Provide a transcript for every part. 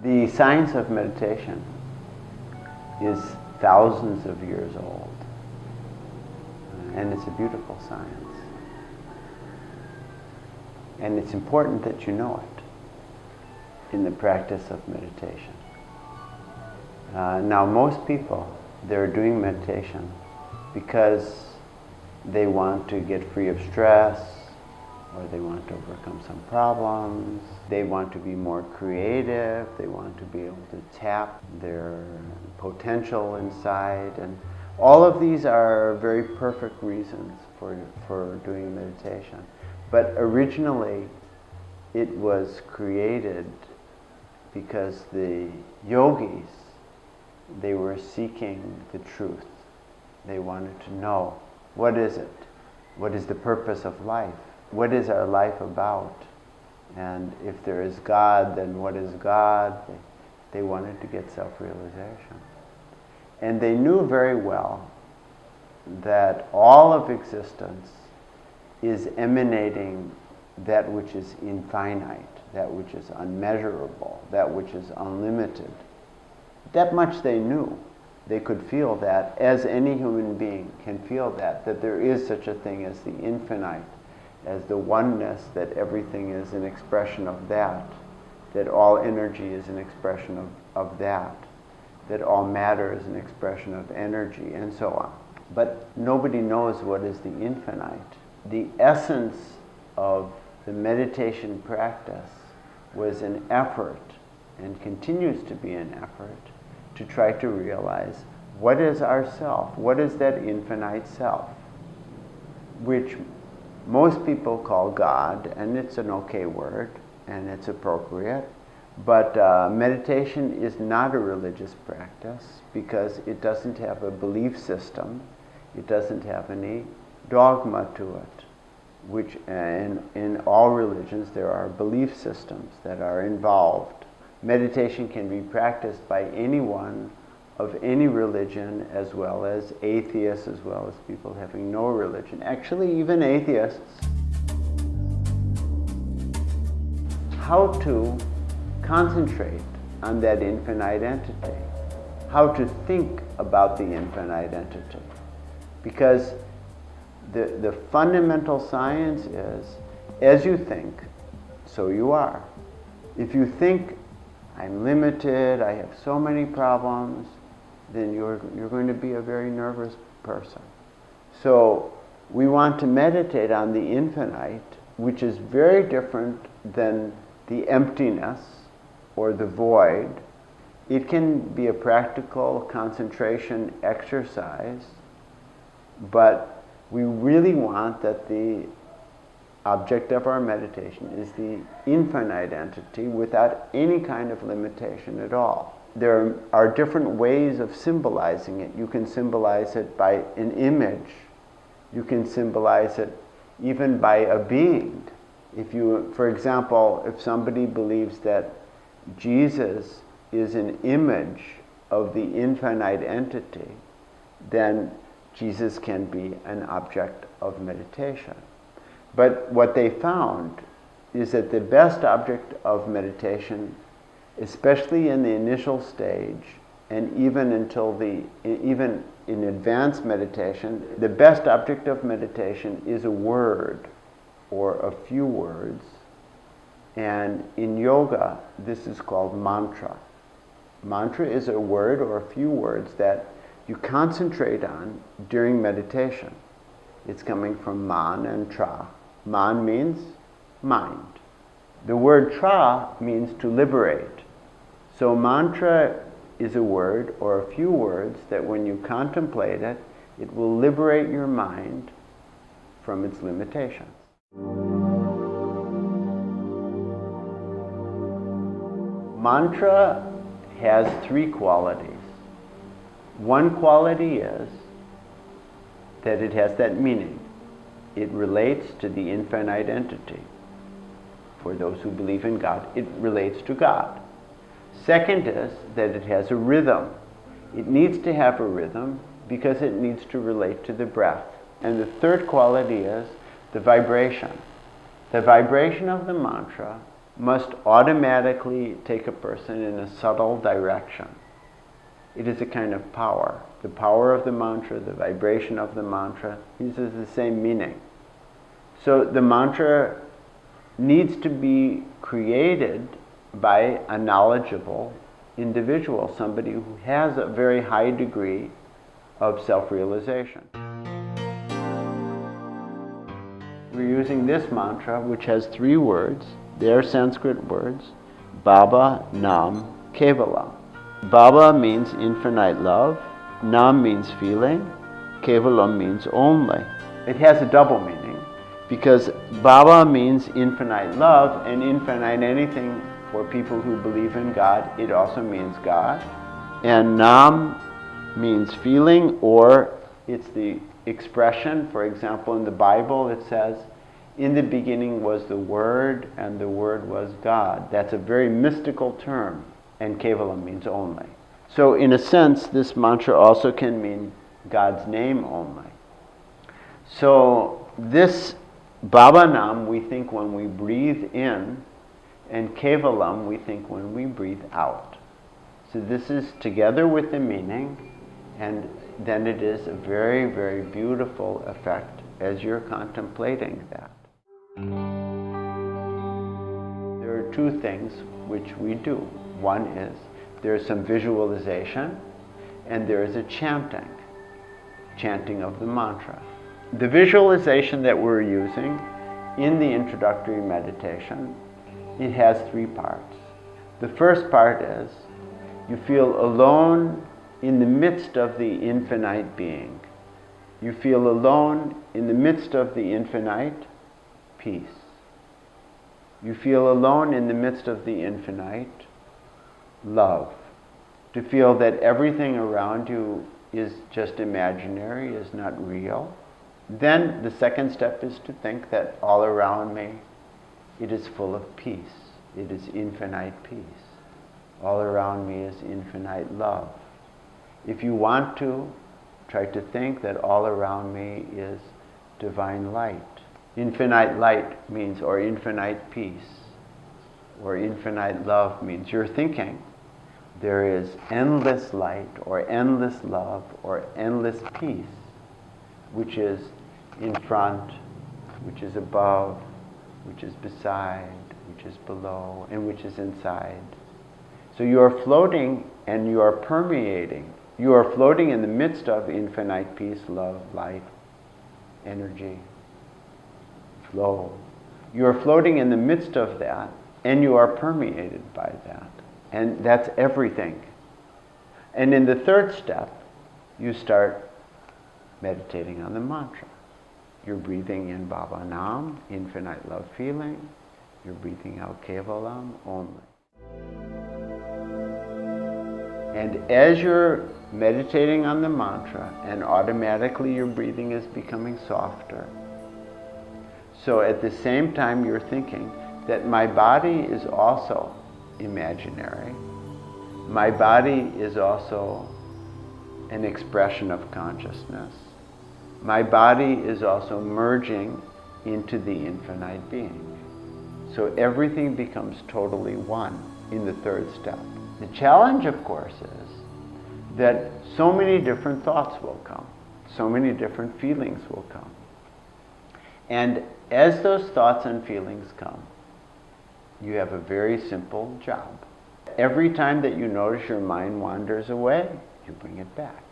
The science of meditation is thousands of years old, and it's a beautiful science. And it's important that you know it in the practice of meditation. Now, most people, they're doing meditation because they want to get free of stress, or they want to overcome some problems, they want to be more creative, they want to be able to tap their potential inside, and all of these are very perfect reasons for doing meditation. But originally, it was created because the yogis, they were seeking the truth. They wanted to know, what is it? What is the purpose of life? What is our life about? And if there is God, then what is God? They wanted to get self-realization. And they knew very well that all of existence is emanating that which is infinite, that which is unmeasurable, that which is unlimited. That much they knew. They could feel that, as any human being can feel that there is such a thing as the infinite, as the oneness, that everything is an expression of that all energy is an expression of that all matter is an expression of energy, and so on. But nobody knows what is the infinite. The essence of the meditation practice was an effort, and continues to be an effort, to try to realize what is our self, what is that infinite self, which most people call God, and it's an okay word, and it's appropriate, but meditation is not a religious practice because it doesn't have a belief system, it doesn't have any dogma to it, which in all religions there are belief systems that are involved. Meditation can be practiced by anyone of any religion, as well as atheists, as well as people having no religion. Actually, even atheists. How to concentrate on that infinite entity. How to think about the infinite entity. Because the fundamental science is, as you think, so you are. If you think, I'm limited, I have so many problems, then you're going to be a very nervous person. So we want to meditate on the infinite, which is very different than the emptiness or the void. It can be a practical concentration exercise, but we really want that the object of our meditation is the infinite entity without any kind of limitation at all. There are different ways of symbolizing it. You can symbolize it by an image. You can symbolize it even by a being. If you, for example, if somebody believes that Jesus is an image of the infinite entity, then Jesus can be an object of meditation. But what they found is that the best object of meditation, especially in the initial stage, and even in advanced meditation, the best object of meditation is a word or a few words. And in yoga, this is called mantra. Mantra is a word or a few words that you concentrate on during meditation. It's coming from man and tra. Man means mind. The word tra means to liberate. So mantra is a word or a few words that when you contemplate it, it will liberate your mind from its limitations. Mantra has three qualities. One quality is that it has that meaning. It relates to the infinite entity. For those who believe in God, it relates to God. Second is that it has a rhythm. It needs to have a rhythm because it needs to relate to the breath. And the third quality is the vibration. The vibration of the mantra must automatically take a person in a subtle direction. It is a kind of power. The power of the mantra, the vibration of the mantra, these are the same meaning. So the mantra needs to be created by a knowledgeable individual, somebody who has a very high degree of self-realization. We're using this mantra, which has 3 words. They're Sanskrit words: Baba, Nam, Kevala. Baba means infinite love, Nam means feeling, Kevalam means only. It has a double meaning, because Baba means infinite love, and infinite anything for people who believe in God, it also means God. And Nam means feeling, or it's the expression, for example, in the Bible it says, in the beginning was the Word, and the Word was God. That's a very mystical term, and Kevalam means only. So in a sense, this mantra also can mean God's name only. So this Baba Nam we think when we breathe in, and Kevalam we think when we breathe out. So this is together with the meaning, and then it is a very, very beautiful effect as you're contemplating that. There are 2 things which we do. One is there is some visualization, and there is a chanting of the mantra. The visualization that we're using in the introductory meditation, it has 3 parts. The first part is you feel alone in the midst of the infinite being. You feel alone in the midst of the infinite peace. You feel alone in the midst of the infinite love. To feel that everything around you is just imaginary, is not real. Then the second step is to think that all around me it is full of peace. It is infinite peace. All around me is infinite love. If you want to, try to think that all around me is divine light. Infinite light means, or infinite peace, or infinite love means you're thinking there is endless light, or endless love, or endless peace, which is in front, which is above, which is beside, which is below, and which is inside. So you are floating and you are permeating. You are floating in the midst of infinite peace, love, light, energy, flow. You are floating in the midst of that, and you are permeated by that. And that's everything. And in the third step, you start meditating on the mantra. You're breathing in Baba Nam, infinite love feeling. You're breathing out Kevalam, only. And as you're meditating on the mantra, and automatically your breathing is becoming softer, so at the same time you're thinking that my body is also imaginary. My body is also an expression of consciousness. My body is also merging into the infinite being. So everything becomes totally one in the third step. The challenge, of course, is that so many different thoughts will come. So many different feelings will come. And as those thoughts and feelings come, you have a very simple job. Every time that you notice your mind wanders away, you bring it back.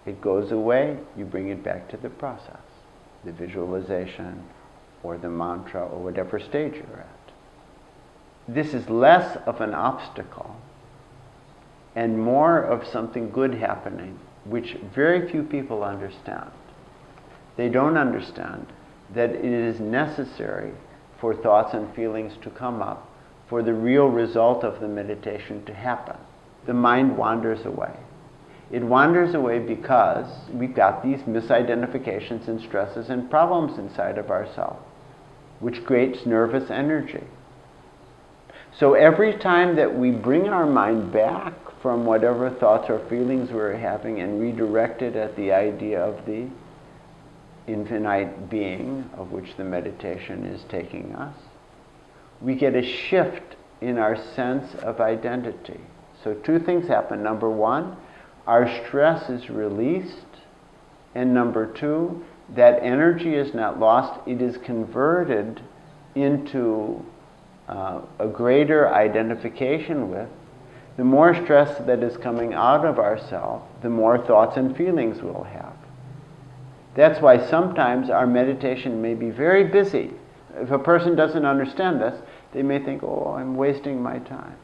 It goes away, you bring it back to the process, the visualization, or the mantra, or whatever stage you're at. This is less of an obstacle and more of something good happening, which very few people understand. They don't understand that it is necessary for thoughts and feelings to come up for the real result of the meditation to happen. The mind wanders away. It wanders away because we've got these misidentifications and stresses and problems inside of ourselves, which creates nervous energy. So every time that we bring our mind back from whatever thoughts or feelings we're having and redirect it at the idea of the infinite being of which the meditation is taking us, we get a shift in our sense of identity. So two things happen. Number one, our stress is released. And number two, that energy is not lost. It is converted into a greater identification with. The more stress that is coming out of ourselves, the more thoughts and feelings we'll have. That's why sometimes our meditation may be very busy. If a person doesn't understand this, they may think, oh, I'm wasting my time.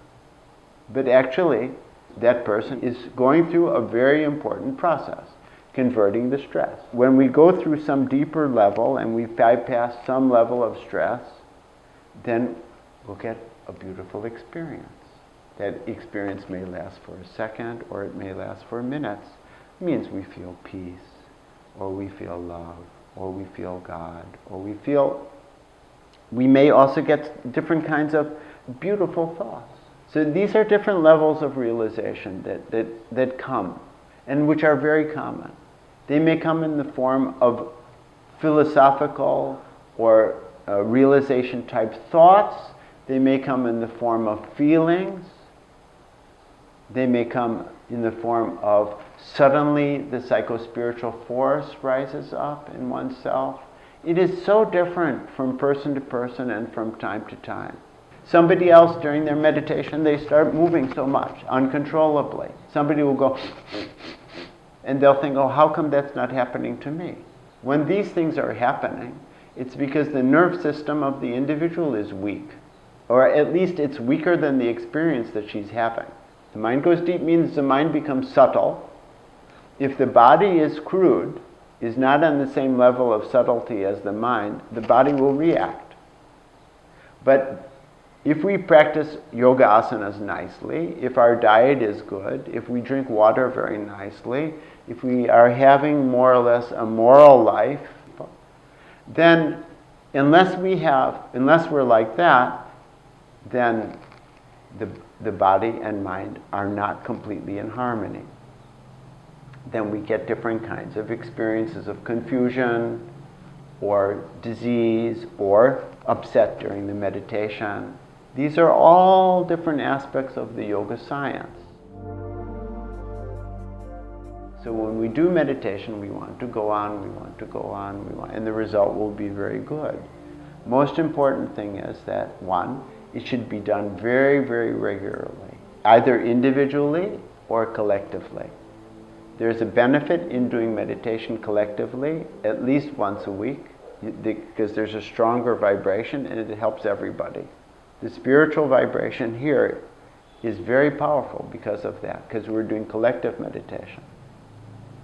But actually, that person is going through a very important process, converting the stress. When we go through some deeper level and we bypass some level of stress, then we'll get a beautiful experience. That experience may last for a second, or it may last for minutes. It means we feel peace, or we feel love, or we feel God, or we may also get different kinds of beautiful thoughts. So these are different levels of realization that come, and which are very common. They may come in the form of philosophical or realization type thoughts. They may come in the form of feelings. They may come in the form of suddenly the psychospiritual force rises up in oneself. It is so different from person to person and from time to time. Somebody else during their meditation, they start moving so much, uncontrollably. Somebody will go, and they'll think, oh, how come that's not happening to me? When these things are happening, it's because the nerve system of the individual is weak. Or at least it's weaker than the experience that she's having. The mind goes deep means the mind becomes subtle. If the body is crude, is not on the same level of subtlety as the mind, the body will react. But if we practice yoga asanas nicely, if our diet is good, if we drink water very nicely, if we are having more or less a moral life, then unless we're like that, then the body and mind are not completely in harmony. Then we get different kinds of experiences of confusion or disease or upset during the meditation. These are all different aspects of the yoga science. So when we do meditation, we want to go on, and the result will be very good. Most important thing is that, one, it should be done very, very regularly, either individually or collectively. There's a benefit in doing meditation collectively, at least once a week, because there's a stronger vibration and it helps everybody. The spiritual vibration here is very powerful because of that, because we're doing collective meditation.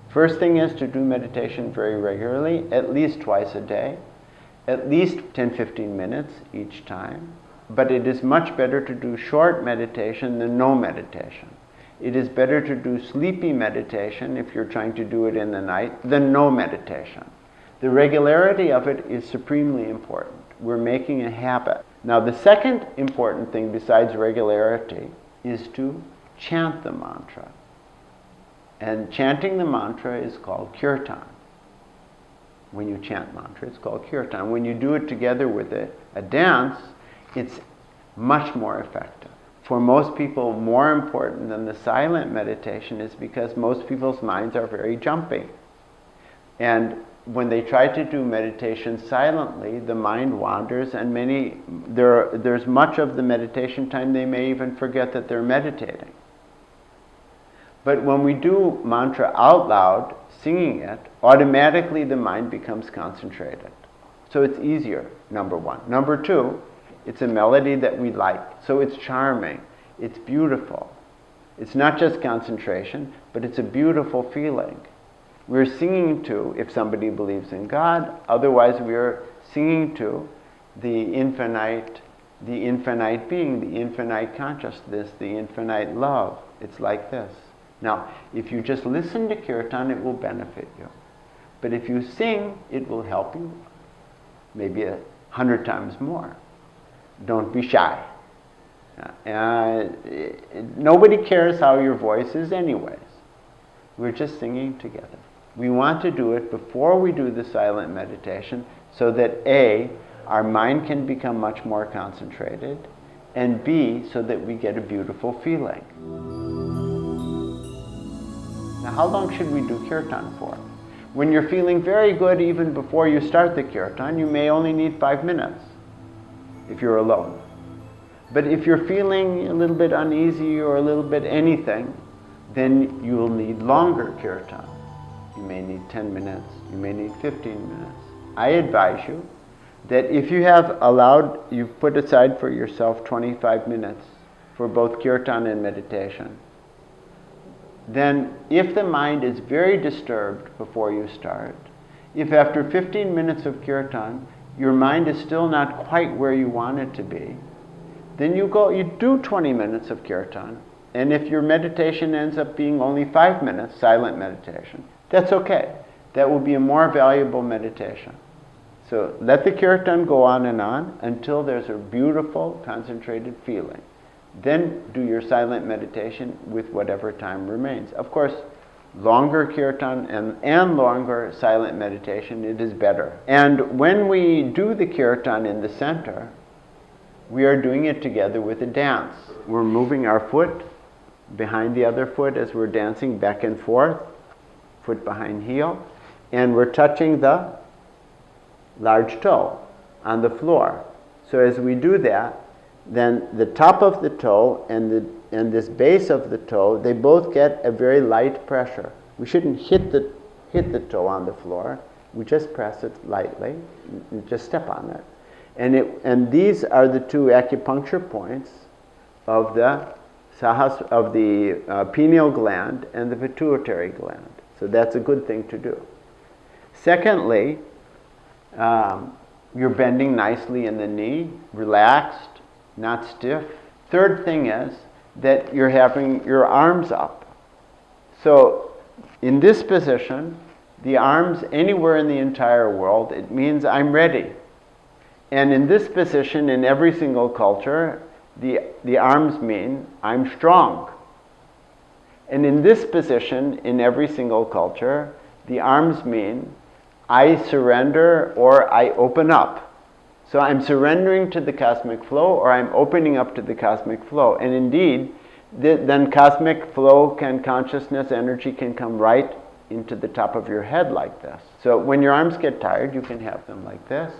First thing is to do meditation very regularly, at least twice a day, at least 10-15 minutes each time. But it is much better to do short meditation than no meditation. It is better to do sleepy meditation if you're trying to do it in the night than no meditation. The regularity of it is supremely important. We're making a habit. Now the second important thing besides regularity is to chant the mantra. And chanting the mantra is called kirtan. When you chant mantra, it's called kirtan. When you do it together with a dance, it's much more effective. For most people, more important than the silent meditation is because most people's minds are very jumpy. And when they try to do meditation silently, the mind wanders, and there's much of the meditation time they may even forget that they're meditating. But when we do mantra out loud, singing it, automatically the mind becomes concentrated. So it's easier, number one. Number two, it's a melody that we like, so it's charming, it's beautiful. It's not just concentration, but it's a beautiful feeling. We're singing to, if somebody believes in God, otherwise we are singing to the infinite being, the infinite consciousness, the infinite love. It's like this. Now, if you just listen to kirtan, it will benefit you. But if you sing, it will help you maybe 100 times more. Don't be shy. Nobody cares how your voice is anyways. We're just singing together. We want to do it before we do the silent meditation so that A, our mind can become much more concentrated, and B, so that we get a beautiful feeling. Now, how long should we do kirtan for? When you're feeling very good even before you start the kirtan, you may only need 5 minutes if you're alone. But if you're feeling a little bit uneasy or a little bit anything, then you will need longer kirtan. You may need 10 minutes, you may need 15 minutes. I advise you that if you have you've put aside for yourself 25 minutes for both kirtan and meditation, then if the mind is very disturbed before you start, if after 15 minutes of kirtan, your mind is still not quite where you want it to be, then you do 20 minutes of kirtan, and if your meditation ends up being only 5 minutes, silent meditation, that's okay. That will be a more valuable meditation. So let the kirtan go on until there's a beautiful, concentrated feeling. Then do your silent meditation with whatever time remains. Of course, longer kirtan and longer silent meditation, it is better. And when we do the kirtan in the center, we are doing it together with a dance. We're moving our foot behind the other foot as we're dancing back and forth, foot behind heel, and we're touching the large toe on the floor. So as we do that, then the top of the toe and this base of the toe, they both get a very light pressure. We shouldn't hit the toe on the floor. We just press it lightly, and just step on it. And these are the two acupuncture points of the pineal gland and the pituitary gland. So that's a good thing to do. Secondly, you're bending nicely in the knee, relaxed, not stiff. Third thing is that you're having your arms up. So in this position, the arms anywhere in the entire world, it means I'm ready. And in this position, in every single culture, the arms mean I'm strong. And in this position, in every single culture, the arms mean I surrender or I open up. So I'm surrendering to the cosmic flow or I'm opening up to the cosmic flow. And indeed, then cosmic flow consciousness, energy can come right into the top of your head like this. So when your arms get tired, you can have them like this,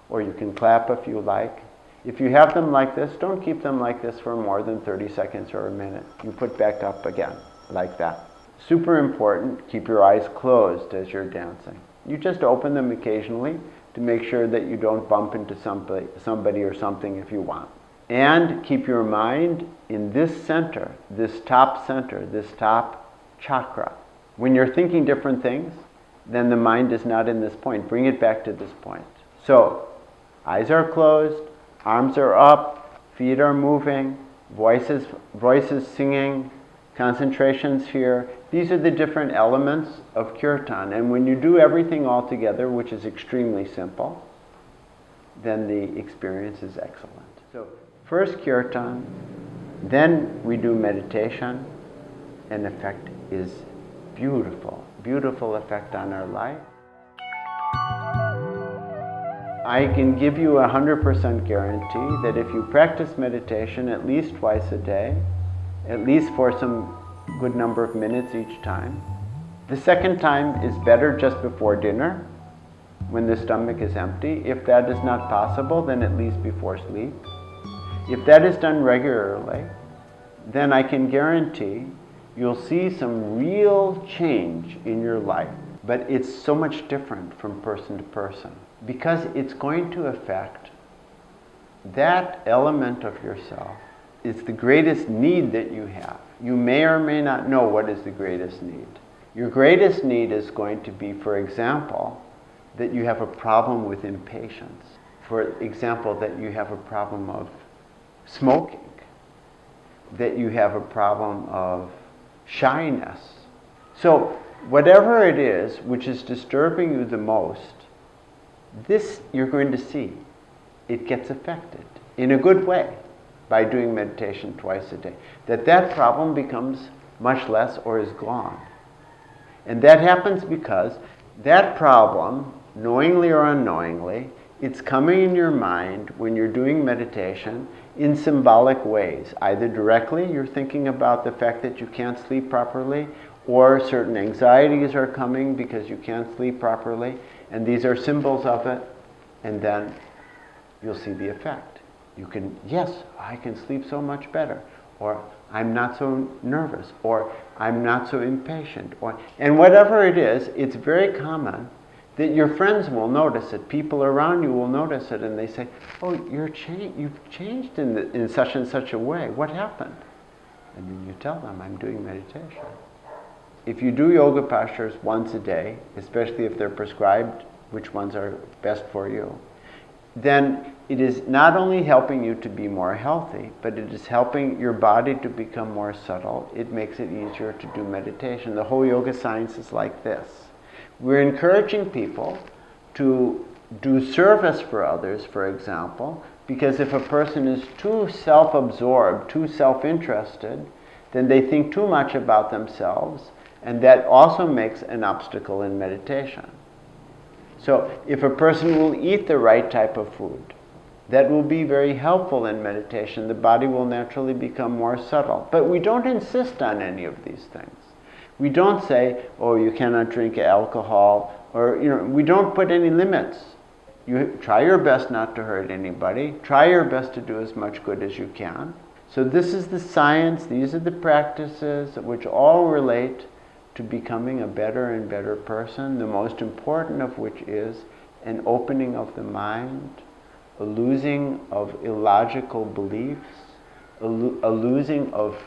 or you can clap if you like. If you have them like this, don't keep them like this for more than 30 seconds or a minute. You put back up again, like that. Super important, keep your eyes closed as you're dancing. You just open them occasionally to make sure that you don't bump into somebody or something if you want. And keep your mind in this center, this top chakra. When you're thinking different things, then the mind is not in this point. Bring it back to this point. So, eyes are closed, arms are up, feet are moving, voices singing, concentrations here. These are the different elements of kirtan. And when you do everything all together, which is extremely simple, then the experience is excellent. So first kirtan, then we do meditation, and effect is beautiful, beautiful effect on our life. I can give you 100% guarantee that if you practice meditation at least twice a day, at least for some good number of minutes each time. The second time is better just before dinner, when the stomach is empty. If that is not possible, then at least before sleep. If that is done regularly, then I can guarantee you'll see some real change in your life. But it's so much different from person to person, because it's going to affect that element of yourself. It's the greatest need that you have. You may or may not know what is the greatest need. Your greatest need is going to be, for example, that you have a problem with impatience. For example, that you have a problem of smoking. That you have a problem of shyness. So whatever it is which is disturbing you the most, this you're going to see. It gets affected in a good way by doing meditation twice a day. That problem becomes much less or is gone. And that happens because that problem, knowingly or unknowingly, it's coming in your mind when you're doing meditation in symbolic ways. Either directly, you're thinking about the fact that you can't sleep properly, or certain anxieties are coming because you can't sleep properly, and these are symbols of it, and then you'll see the effect. You can, yes, I can sleep so much better, or I'm not so nervous, or I'm not so impatient, and whatever it is, it's very common that your friends will notice it, people around you will notice it, and they say, oh, you've changed in such and such a way. What happened? And then you tell them, I'm doing meditation. If you do yoga postures once a day, especially if they're prescribed, which ones are best for you, then it is not only helping you to be more healthy, but it is helping your body to become more subtle. It makes it easier to do meditation. The whole yoga science is like this. We're encouraging people to do service for others, for example, because if a person is too self-absorbed, too self-interested, then they think too much about themselves, and that also makes an obstacle in meditation. So if a person will eat the right type of food, that will be very helpful in meditation. The body will naturally become more subtle. But we don't insist on any of these things. We don't say, oh, you cannot drink alcohol, or we don't put any limits. You try your best not to hurt anybody. Try your best to do as much good as you can. So this is the science, these are the practices which all relate to becoming a better and better person, the most important of which is an opening of the mind, a losing of illogical beliefs, a losing of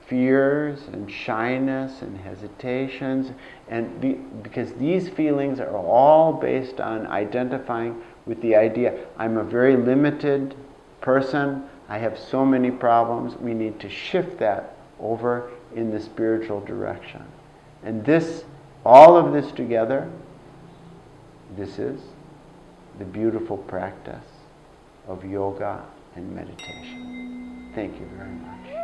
fears and shyness and hesitations, and because these feelings are all based on identifying with the idea, I'm a very limited person, I have so many problems. We need to shift that over in the spiritual direction. And this, all of this together, this is the beautiful practice of yoga and meditation. Thank you very much.